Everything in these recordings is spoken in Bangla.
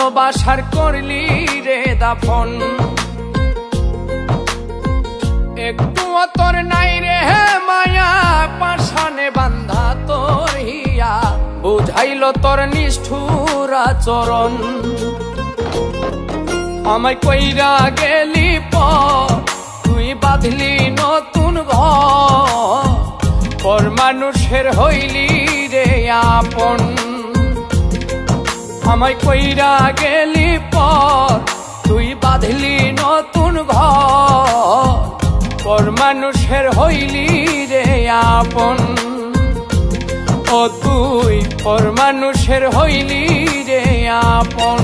ভালোবাসার করলি রে দাফন। একটু তোর নাই রে মায়া, পাশানে বান্ধা তোর হিয়া, বুঝাইল তোর নিষ্ঠুর আচরণ। আমায় কইরা গেলি পর, তুই বাঁধলি নতুন ঘর, পর মানুষের হইলি রে আপন। আমায় কইরা গেলি পর, তুই বাঁধলি নতুন ঘর, পর মানুষের হইলি রে আপন। ও তুই পর মানুষের হইলি রে আপন।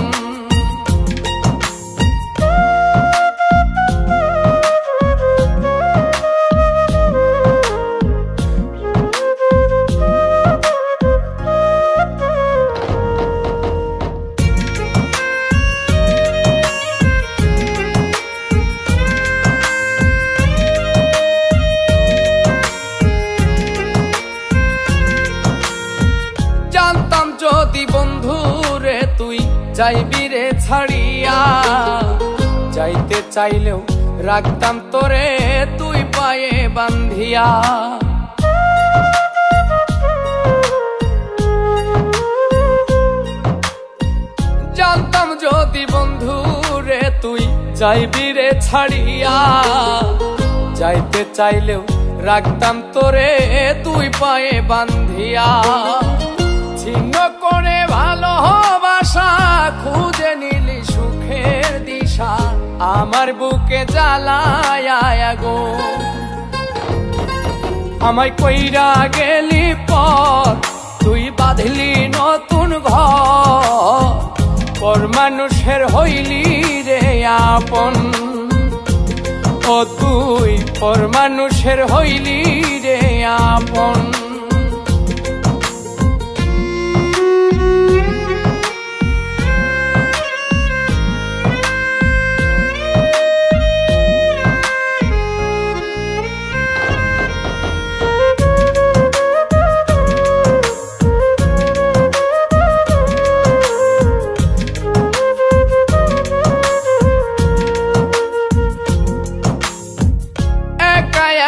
জানতাম যদি বন্ধু রে তুই যাইবি রে ছাড়িয়া, যাইতে চাইলেও রাখতাম তোরে তুই পায়ে বান্ধিয়া। জানতাম যদি বন্ধু রে তুই যাইবি রে ছাড়িয়া, যাইতে চাইলেও রাখতাম তোরে তুই পায়ে বান্ধিয়া। ছিন্ন করে ভালোবাসা খুঁজে নিলি সুখের দিশা, আমার বুকে জ্বালায় গো। আমায় কইরা গেলি পর, তুই বাঁধলি নতুন ঘর, পর মানুষের হইলি রে আপন। ও তুই পর মানুষের হইলি রে আপন।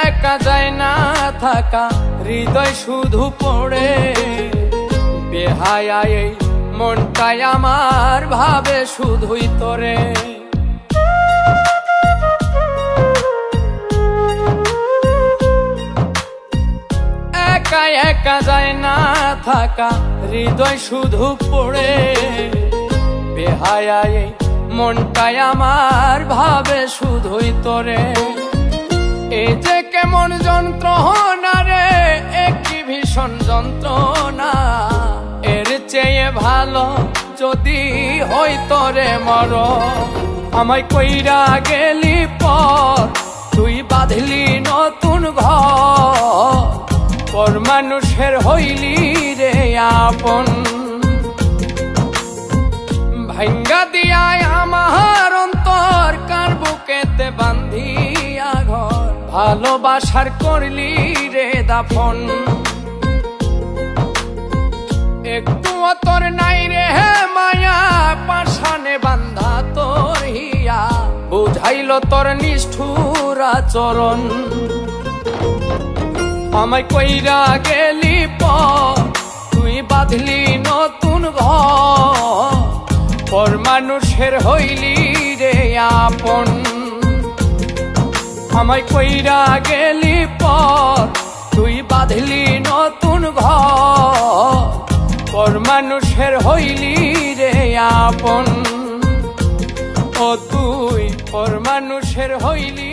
একা যায় না থাকা, হৃদয় শুধু পড়ে, বেহায়া এই মনটাই আমার ভাবে শুধুই তোরে। একা একা যায় না থাকা, হৃদয় শুধু পড়ে, বেহায়া এই মনটাই আমার ভাবে শুধুই তোরে। এ যে কেমন যন্ত্রণা রে, একটি ভীষণ যন্ত্রণা, এর চেয়ে ভালো যদি হইতো রে মর। আমায় কইরা গেলি পর, তুই বাঁধলি নতুন ঘর, পর মানুষের হইলি রে আপন। ভাঙ্গা দিয়ায় আমার অন্তর, কার বুকেতে বান্ধিয়া ঘর, ভালোবাসার করলি রে দাফন। একটু তোর নাই রে মায়া, পাশানে বান্ধা তোর হিয়া, বুঝাইল তোর নিষ্ঠুর আচরণ। আমায় কইরা গেলি পর, তুই বাঁধলি নতুন ঘর, পর মানুষের হইলি রে আপন। আমায় কইরা গেলি পর, তুই বাঁধলি নতুন ঘর, পর মানুষের হইলি রে আপন। ও তুই পর মানুষের হইলি